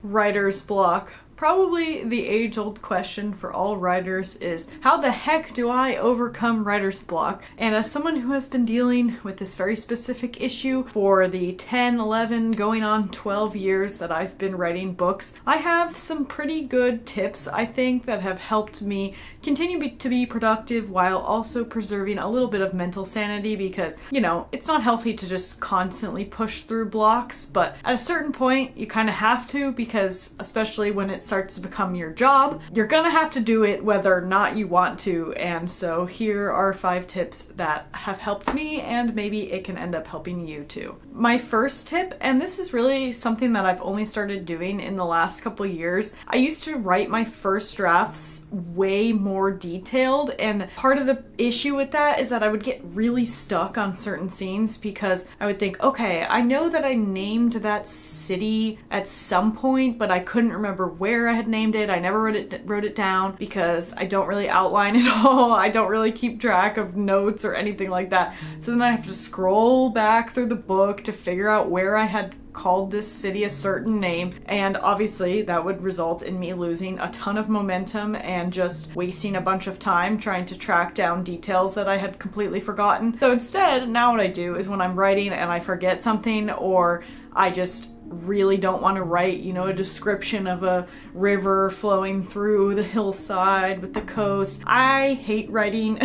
Writer's block. Probably the age-old question for all writers is, how the heck do I overcome writer's block? And as someone who has been dealing with this very specific issue for the 10, 11, going on 12 years that I've been writing books, I have some pretty good tips, I think, that have helped me continue to be productive while also preserving a little bit of mental sanity because, you know, it's not healthy to just constantly push through blocks, but at a certain point, you kind of have to because, especially when it's starts to become your job, you're gonna have to do it whether or not you want to. And so here are 5 tips that have helped me, and maybe it can end up helping you too. My first tip, and this is really something that I've only started doing in the last couple years, I used to write my first drafts way more detailed, and part of the issue with that is that I would get really stuck on certain scenes because I would think, okay, I know that I named that city at some point, but I couldn't remember where I had named it. I never wrote it down because I don't really outline it all. I don't really keep track of notes or anything like that. So then I have to scroll back through the book to figure out where I had called this city a certain name, and obviously that would result in me losing a ton of momentum and just wasting a bunch of time trying to track down details that I had completely forgotten. So instead, now what I do is when I'm writing and I forget something, or I just really don't want to write, you know, a description of a river flowing through the hillside with the coast. I hate writing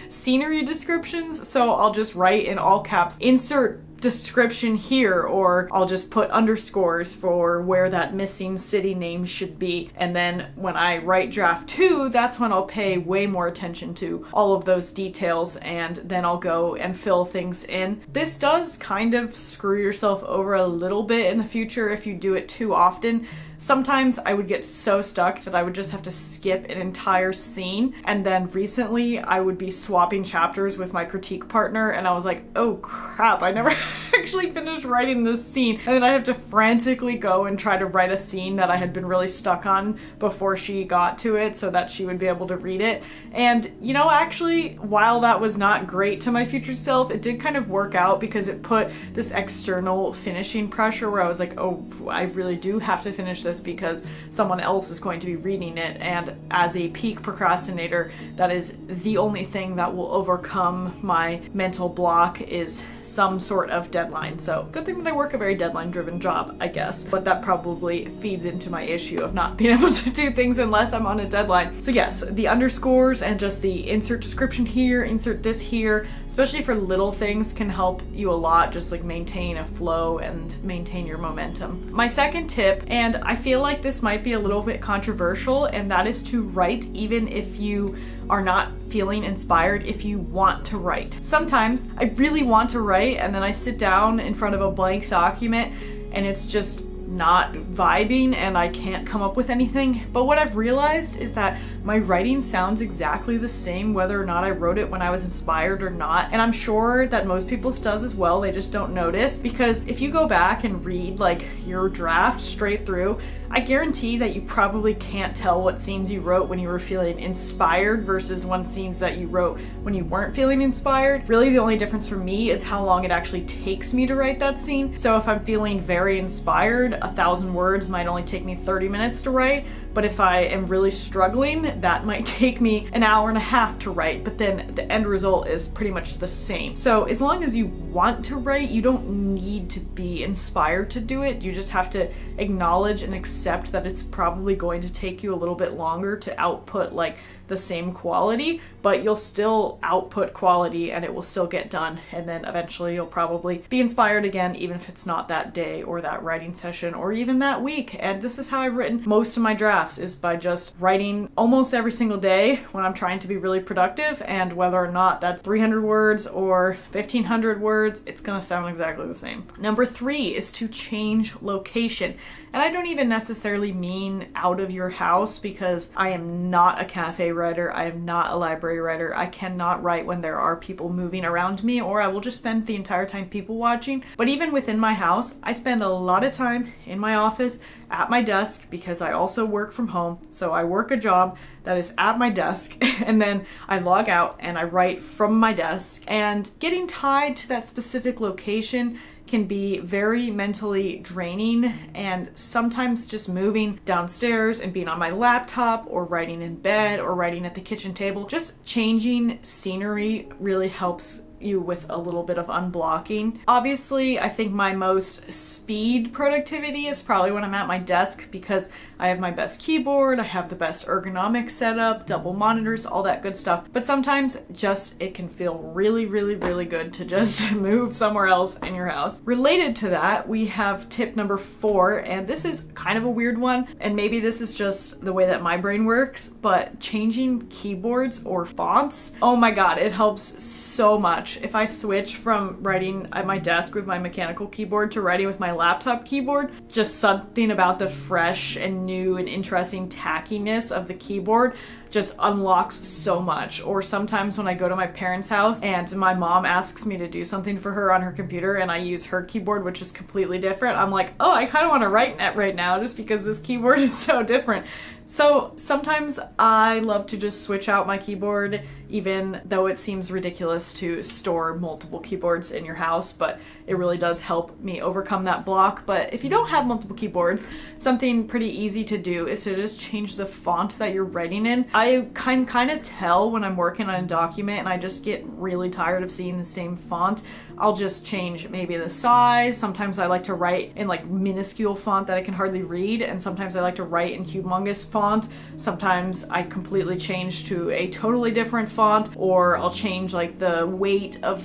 scenery descriptions, so I'll just write in all caps, insert description here, or I'll just put underscores for where that missing city name should be. And then when I write draft 2, that's when I'll pay way more attention to all of those details, and then I'll go and fill things in. This does kind of screw yourself over a little bit in the future if you do it too often. Sometimes I would get so stuck that I would just have to skip an entire scene, and then recently I would be swapping chapters with my critique partner and I was like, oh crap, I never actually finished writing this scene, and then I have to frantically go and try to write a scene that I had been really stuck on before she got to it so that she would be able to read it. And you know, actually, while that was not great to my future self, it did kind of work out because it put this external finishing pressure where I was like, oh, I really do have to finish this because someone else is going to be reading it, and as a peak procrastinator, that is the only thing that will overcome my mental block is some sort of deadline. So good thing that I work a very deadline driven job, I guess, but that probably feeds into my issue of not being able to do things unless I'm on a deadline. So yes, the underscores and just the insert description here, insert this here, especially for little things, can help you a lot, just like maintain a flow and maintain your momentum. My second tip, and I feel like this might be a little bit controversial, and that is to write even if you are not feeling inspired, if you want to write. Sometimes I really want to write and then I sit down in front of a blank document and it's just not vibing and I can't come up with anything. But what I've realized is that my writing sounds exactly the same whether or not I wrote it when I was inspired or not. And I'm sure that most people's does as well, they just don't notice, because if you go back and read like your draft straight through, I guarantee that you probably can't tell what scenes you wrote when you were feeling inspired versus one scenes that you wrote when you weren't feeling inspired. Really, the only difference for me is how long it actually takes me to write that scene. So if I'm feeling very inspired, 1,000 words might only take me 30 minutes to write, but if I am really struggling, that might take me an hour and a half to write, but then the end result is pretty much the same. So as long as you want to write, you don't need to be inspired to do it. You just have to acknowledge and accept that it's probably going to take you a little bit longer to output like the same quality, but you'll still output quality and it will still get done. And then eventually you'll probably be inspired again, even if it's not that day or that writing session or even that week. And this is how I've written most of my drafts, is by just writing almost every single day when I'm trying to be really productive. And whether or not that's 300 words or 1,500 words, it's gonna sound exactly the same. Number 3 is to change location. And I don't even necessarily mean out of your house, because I am not a cafe writer. I am not a library writer. I cannot write when there are people moving around me, or I will just spend the entire time people watching. But even within my house, I spend a lot of time in my office at my desk, because I also work from home. So I work a job that is at my desk and then I log out and I write from my desk. And getting tied to that specific location can be very mentally draining, and sometimes just moving downstairs and being on my laptop or writing in bed or writing at the kitchen table, just changing scenery really helps you with a little bit of unblocking. Obviously, I think my most speed productivity is probably when I'm at my desk, because I have my best keyboard, I have the best ergonomic setup, double monitors, all that good stuff. But sometimes just it can feel really, really, really good to just move somewhere else in your house. Related to that, we have tip number 4, and this is kind of a weird one, and maybe this is just the way that my brain works, but changing keyboards or fonts, oh my god, it helps so much. If I switch from writing at my desk with my mechanical keyboard to writing with my laptop keyboard, just something about the fresh and new and interesting tackiness of the keyboard just unlocks so much. Or sometimes when I go to my parents' house and my mom asks me to do something for her on her computer and I use her keyboard, which is completely different, I'm like, oh, I kind of want to write net right now just because this keyboard is so different. So sometimes I love to just switch out my keyboard, even though it seems ridiculous to store multiple keyboards in your house, but it really does help me overcome that block. But if you don't have multiple keyboards, something pretty easy to do is to just change the font that you're writing in. I can kind of tell when I'm working on a document and I just get really tired of seeing the same font. I'll just change maybe the size. Sometimes I like to write in like minuscule font that I can hardly read, and sometimes I like to write in humongous font. Sometimes I completely change to a totally different font, or I'll change like the weight of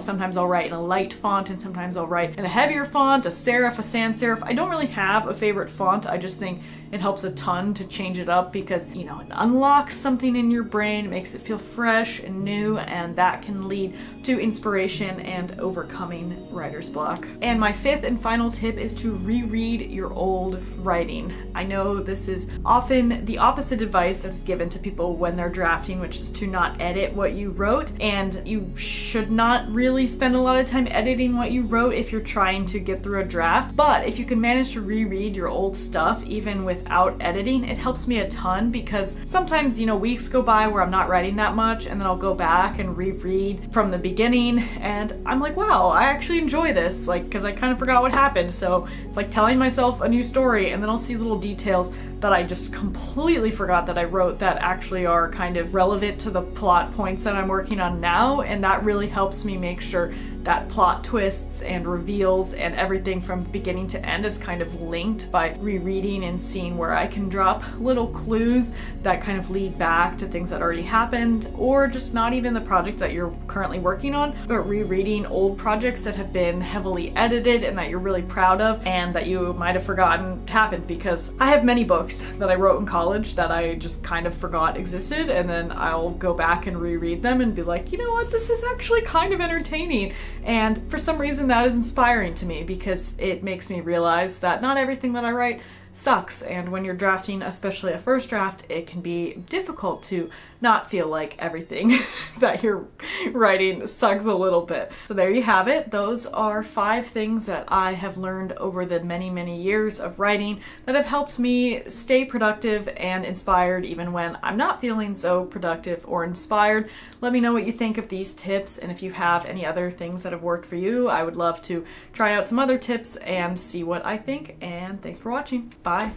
sometimes I'll write in a light font and sometimes I'll write in a heavier font, a serif, a sans serif. I don't really have a favorite font. I just think it helps a ton to change it up because, you know, it unlocks something in your brain, it makes it feel fresh and new, and that can lead to inspiration and overcoming writer's block. And my 5th and final tip is to reread your old writing. I know this is often the opposite advice that's given to people when they're drafting, which is to not edit what you wrote, and you should not really spend a lot of time editing what you wrote if you're trying to get through a draft. But if you can manage to reread your old stuff, even without editing, it helps me a ton, because sometimes, you know, weeks go by where I'm not writing that much, and then I'll go back and reread from the beginning, and I'm like, wow, I actually enjoy this, like, because I kind of forgot what happened. So it's like telling myself a new story, and then I'll see little details that I just completely forgot that I wrote that actually are kind of relevant to the plot points that I'm working on now, and that really helps me make sure that plot twists and reveals and everything from beginning to end is kind of linked by rereading and seeing where I can drop little clues that kind of lead back to things that already happened, or just not even the project that you're currently working on, but rereading old projects that have been heavily edited and that you're really proud of and that you might have forgotten happened. Because I have many books that I wrote in college that I just kind of forgot existed, and then I'll go back and reread them and be like, you know what, this is actually kind of entertaining. And for some reason that is inspiring to me, because it makes me realize that not everything that I write sucks, and when you're drafting, especially a first draft, it can be difficult to not feel like everything that you're writing sucks a little bit. So there you have it. Those are 5 things that I have learned over the many, many years of writing that have helped me stay productive and inspired even when I'm not feeling so productive or inspired. Let me know what you think of these tips, and if you have any other things that have worked for you, I would love to try out some other tips and see what I think. And thanks for watching. Bye.